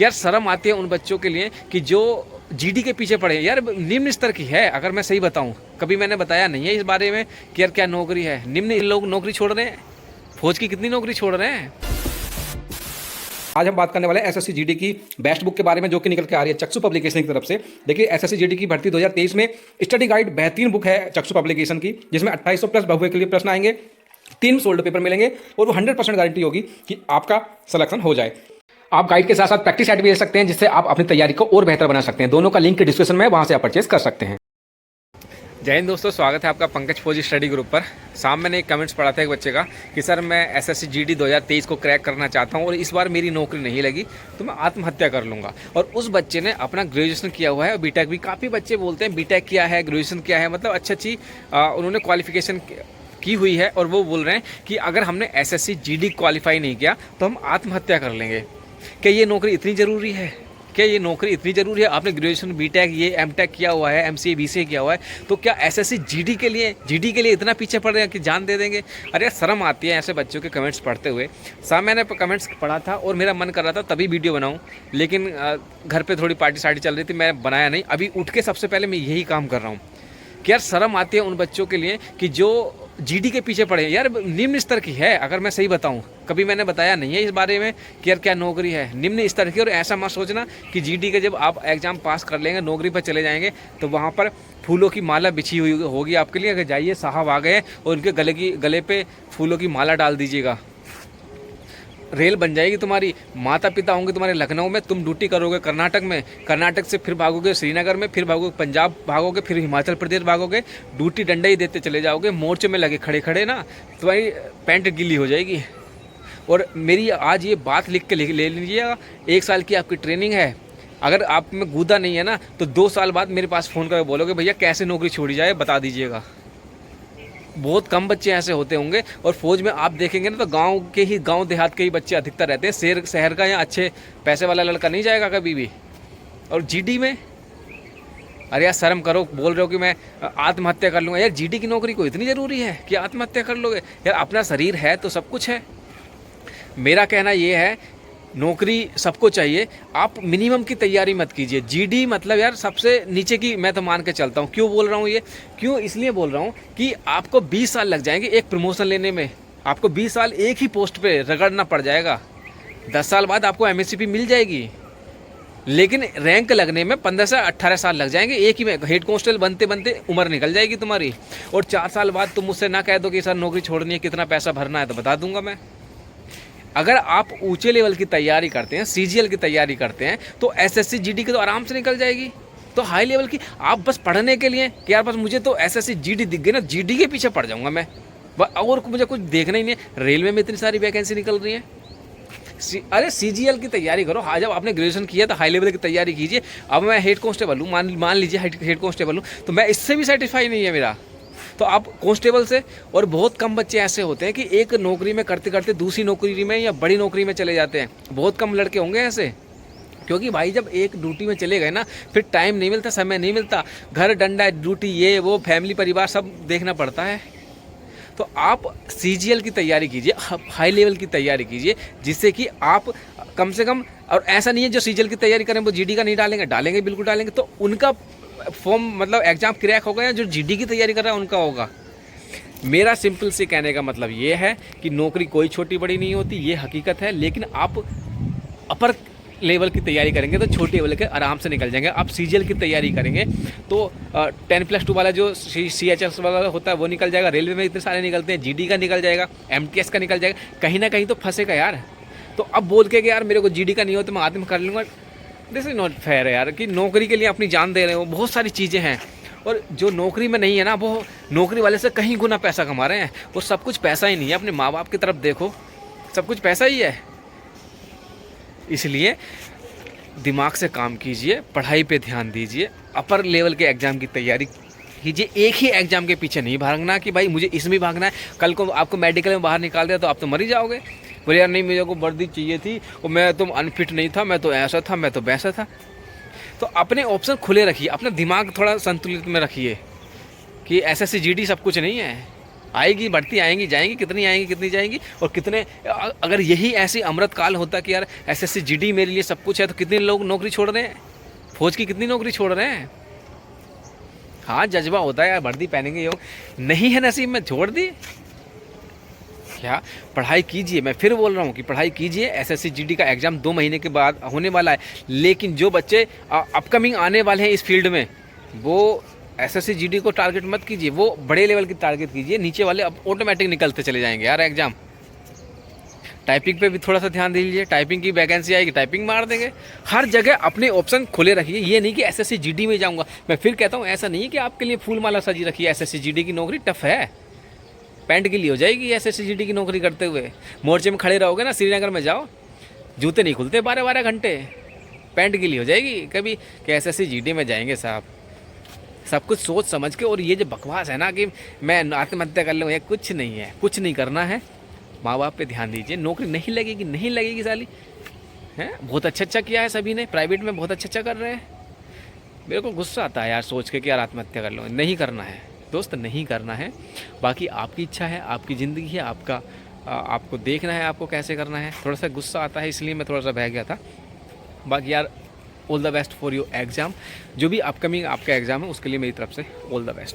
यार शर्म आती है उन बच्चों के लिए कि जो जीडी के पीछे पड़े हैं। यार निम्न स्तर की है, अगर मैं सही बताऊं, कभी मैंने बताया नहीं है इस बारे में कि यार क्या नौकरी है। निम्न लोग नौकरी छोड़ रहे हैं, फौज की कितनी नौकरी छोड़ रहे हैं। आज हम बात करने वाले हैं एसएससी जीडी की बेस्ट बुक के बारे में, जो कि निकल के आ रही है चक्षु पब्लिकेशन की तरफ से। देखिए, एसएससी जीडी की भर्ती 2023 में स्टडी गाइड बेहतरीन बुक है चक्षु पब्लिकेशन की, जिसमें 2800 प्लस बहुए के लिए प्रश्न आएंगे, 3 सोल्ड पेपर मिलेंगे और वो 100% गारंटी होगी कि आपका सिलेक्शन हो जाए। आप गाइड के साथ साथ प्रैक्टिस सेट भी ले सकते हैं, जिससे आप अपनी तैयारी को और बेहतर बना सकते हैं। दोनों का लिंक डिस्क्रिप्शन में, वहां से आप परचेज कर सकते हैं। जय हिंद दोस्तों, स्वागत है आपका पंकज फौजी स्टडी ग्रुप पर। शाम मैंने एक कमेंट्स पढ़ा था एक बच्चे का कि सर मैं एसएससी जीडी 2023 को क्रैक करना चाहता हूं और इस बार मेरी नौकरी नहीं लगी तो मैं आत्महत्या कर लूँगा। और उस बच्चे ने अपना ग्रेजुएशन किया हुआ है और बीटेक भी। काफ़ी बच्चे बोलते हैं बीटेक किया है, ग्रेजुएशन किया है, मतलब अच्छी उन्होंने क्वालिफिकेशन की हुई है, और वो बोल रहे हैं कि अगर हमने एसएससी जीडी क्वालिफाई नहीं किया तो हम आत्महत्या कर लेंगे। क्या ये नौकरी इतनी ज़रूरी है? क्या ये नौकरी इतनी ज़रूरी है? आपने ग्रेजुएशन बीटेक ये एमटेक किया हुआ है, एमसीए बीसीए किया हुआ है, तो क्या एसएससी जीडी के लिए इतना पीछे पड़ रहे हैं कि जान दे देंगे? अरे शर्म आती है ऐसे बच्चों के कमेंट्स पढ़ते हुए। शाम मैंने कमेंट्स पढ़ा था और मेरा मन कर रहा था तभी वीडियो बनाऊं, लेकिन घर पे थोड़ी पार्टी सार्टी चल रही थी, मैं बनाया नहीं। अभी उठ के सबसे पहले मैं यही काम कर रहा हूँ कि यार शर्म आती है उन बच्चों के लिए कि जो जीडी के पीछे पड़े हैं। यार निम्न स्तर की है, अगर मैं सही बताऊं, कभी मैंने बताया नहीं है इस बारे में कि यार क्या नौकरी है। निम्न स्तर की। और ऐसा मत सोचना कि जीडी के जब आप एग्जाम पास कर लेंगे, नौकरी पर चले जाएंगे, तो वहाँ पर फूलों की माला बिछी हुई होगी आपके लिए। अगर जाइए साहब आ गए और उनके गले पे फूलों की माला डाल दीजिएगा, रेल बन जाएगी तुम्हारी। माता पिता होंगे तुम्हारे लखनऊ में, तुम ड्यूटी करोगे कर्नाटक में, कर्नाटक से फिर भागोगे श्रीनगर में, फिर भागोगे पंजाब, भागोगे फिर हिमाचल प्रदेश भागोगे, ड्यूटी डंडा ही देते चले जाओगे। मोर्चे में लगे खड़े खड़े ना तुम्हारी पैंट गीली हो जाएगी। और मेरी आज ये बात लिख के ले लीजिएगा, 1 साल की आपकी ट्रेनिंग है। अगर आप में गूदा नहीं है ना तो 2 साल बाद मेरे पास फ़ोन करके बोलोगे भैया कैसे नौकरी छोड़ी जाए, बता दीजिएगा। बहुत कम बच्चे ऐसे होते होंगे। और फौज में आप देखेंगे ना तो गांव देहात के ही बच्चे अधिकतर रहते हैं। शहर का या अच्छे पैसे वाला लड़का नहीं जाएगा कभी भी। और जीडी में, अरे यार शर्म करो, बोल रहे हो कि मैं आत्महत्या कर लूँगा। यार जीडी की नौकरी को इतनी ज़रूरी है कि आत्महत्या कर लोगे? यार अपना शरीर है तो सब कुछ है। मेरा कहना ये है, नौकरी सबको चाहिए, आप मिनिमम की तैयारी मत कीजिए। जीडी मतलब यार सबसे नीचे की मैं तो मान के चलता हूँ। क्यों बोल रहा हूँ ये? क्यों इसलिए बोल रहा हूँ कि आपको 20 साल लग जाएंगे एक प्रमोशन लेने में। आपको 20 साल एक ही पोस्ट पे रगड़ना पड़ जाएगा। 10 साल बाद आपको एमएससीपी मिल जाएगी, लेकिन रैंक लगने में 15 से 18 साल लग जाएंगे एक ही में। हेड कांस्टेबल बनते बनते उम्र निकल जाएगी तुम्हारी। और 4 साल बाद तुम मुझसे ना कह दो कि सर नौकरी छोड़नी है, कितना पैसा भरना है, तो बता दूंगा मैं। अगर आप ऊंचे लेवल की तैयारी करते हैं, सीजीएल की तैयारी करते हैं, तो एसएससी जीडी की तो आराम से निकल जाएगी। तो हाई लेवल की आप बस पढ़ने के लिए कि यार बस मुझे तो एसएससी जीडी दिख गई ना, जीडी के पीछे पड़ जाऊंगा मैं, और मुझे कुछ देखना ही नहीं है। रेलवे में इतनी सारी वैकेंसी निकल रही है। अरे सीजीएल की तैयारी करो। हाँ, जब आपने ग्रेजुएशन किया तो हाई लेवल की तैयारी कीजिए। अब मैं हेड कांस्टेबल हूँ, मान लीजिए हेड कांस्टेबल हूँ, तो मैं इससे भी सेटिस्फाई नहीं है मेरा, तो आप कांस्टेबल से। और बहुत कम बच्चे ऐसे होते हैं कि एक नौकरी में करते करते दूसरी नौकरी में या बड़ी नौकरी में चले जाते हैं। बहुत कम लड़के होंगे ऐसे, क्योंकि भाई जब एक ड्यूटी में चले गए ना, फिर टाइम नहीं मिलता, समय नहीं मिलता। घर डंडा, ड्यूटी, ये वो, फैमिली परिवार सब देखना पड़ता है। तो आप सीजीएल की तैयारी कीजिए, हाई लेवल की तैयारी कीजिए, जिससे कि आप कम से कम, और ऐसा नहीं है जो सीजीएल की तैयारी करें वो जीडी का नहीं डालेंगे, बिल्कुल डालेंगे, तो उनका फॉर्म मतलब एग्जाम क्रैक होगा, या जो जीडी की तैयारी कर रहा है उनका होगा। मेरा सिंपल से कहने का मतलब ये है कि नौकरी कोई छोटी बड़ी नहीं होती, ये हकीकत है। लेकिन आप अपर लेवल की तैयारी करेंगे तो छोटे लेवल के आराम से निकल जाएंगे। आप सीजीएल की तैयारी करेंगे तो 10+2 वाला जो CHS वाला होता है वो निकल जाएगा। रेलवे में इतने सारे निकलते हैं, जीडी का निकल जाएगा, MTS का निकल जाएगा, कहीं ना कहीं तो फंसेगा यार। तो अब बोल के कि यार मेरे को जीडी का नहीं हो तो मैं आत्म कर लूँगा, दिस इज नॉट फेयर है यार। कि नौकरी के लिए अपनी जान दे रहे हो, बहुत सारी चीज़ें हैं, और जो नौकरी में नहीं है ना, वो नौकरी वाले से कहीं गुना पैसा कमा रहे हैं। और सब कुछ पैसा ही नहीं है, अपने माँ बाप की तरफ देखो, सब कुछ पैसा ही है। इसलिए दिमाग से काम कीजिए, पढ़ाई पे ध्यान दीजिए, अपर लेवल के एग्ज़ाम की तैयारी कीजिए। एक ही एग्ज़ाम के पीछे नहीं भागना कि भाई मुझे इसमें भागना है, कल को आपको मेडिकल में बाहर निकाल दिया तो आप तो मर ही जाओगे। बोले यार नहीं, मेरे को वर्दी चाहिए थी और मैं तो अनफिट नहीं था, मैं तो ऐसा था, मैं तो वैसा था। तो अपने ऑप्शन खुले रखिए, अपना दिमाग थोड़ा संतुलित में रखिए कि एसएससी जीडी सब कुछ नहीं है। आएगी, भर्ती आएंगी जाएंगी, कितनी आएंगी कितनी जाएंगी, और कितने, अगर यही ऐसी अमृत काल होता कि यार एसएससी जीडी मेरे लिए सब कुछ है, तो कितने लोग नौकरी छोड़ रहे हैं, फौज की कितनी नौकरी छोड़ रहे हैं। हाँ जज्बा होता है यार, वर्दी पहनेंगे, योग नहीं है नसीब में, छोड़ दी क्या। पढ़ाई कीजिए, मैं फिर बोल रहा हूँ कि पढ़ाई कीजिए। एसएससी जीडी का एग्ज़ाम 2 महीने के बाद होने वाला है, लेकिन जो बच्चे अपकमिंग आने वाले हैं इस फील्ड में, वो एसएससी जीडी को टारगेट मत कीजिए, वो बड़े लेवल की टारगेट कीजिए। नीचे वाले अब ऑटोमेटिक निकलते चले जाएंगे यार एग्ज़ाम। टाइपिंग पे भी थोड़ा सा ध्यान दीजिए, टाइपिंग की वैकेंसी आएगी, टाइपिंग मार देंगे। हर जगह अपने ऑप्शन खुले रखिए, ये नहीं कि एसएससी जीडी में जाऊँगा। मैं फिर कहता हूँ, ऐसा नहीं है कि आपके लिए फूल माला सजी रखिए। एसएससी जीडी की नौकरी टफ है, पैंट गिली हो जाएगी एसएससी जीडी की नौकरी करते हुए। मोर्चे में खड़े रहोगे ना, श्रीनगर में जाओ, जूते नहीं खुलते 12-12 घंटे, पैंट गिली हो जाएगी कभी कि एसएससी जीडी में जाएंगे साहब। सब कुछ सोच समझ के। और ये जो बकवास है ना कि मैं आत्महत्या कर लूँ, ये कुछ नहीं है, कुछ नहीं करना है। माँ बाप पे ध्यान दीजिए, नौकरी नहीं लगेगी, नहीं लगेगी साली हैं। बहुत अच्छा किया है सभी ने, प्राइवेट में बहुत अच्छा कर रहे हैं। मेरे को गुस्सा आता है यार सोच के कि यार आत्महत्या कर लो। नहीं करना है दोस्त, नहीं करना है। बाकी आपकी इच्छा है, आपकी ज़िंदगी है, आपका आपको देखना है आपको कैसे करना है। थोड़ा सा गुस्सा आता है, इसलिए मैं थोड़ा सा बह गया था। बाकी यार all the best for your exam, जो भी अपकमिंग आपका एग्ज़ाम है उसके लिए मेरी तरफ से ऑल द बेस्ट।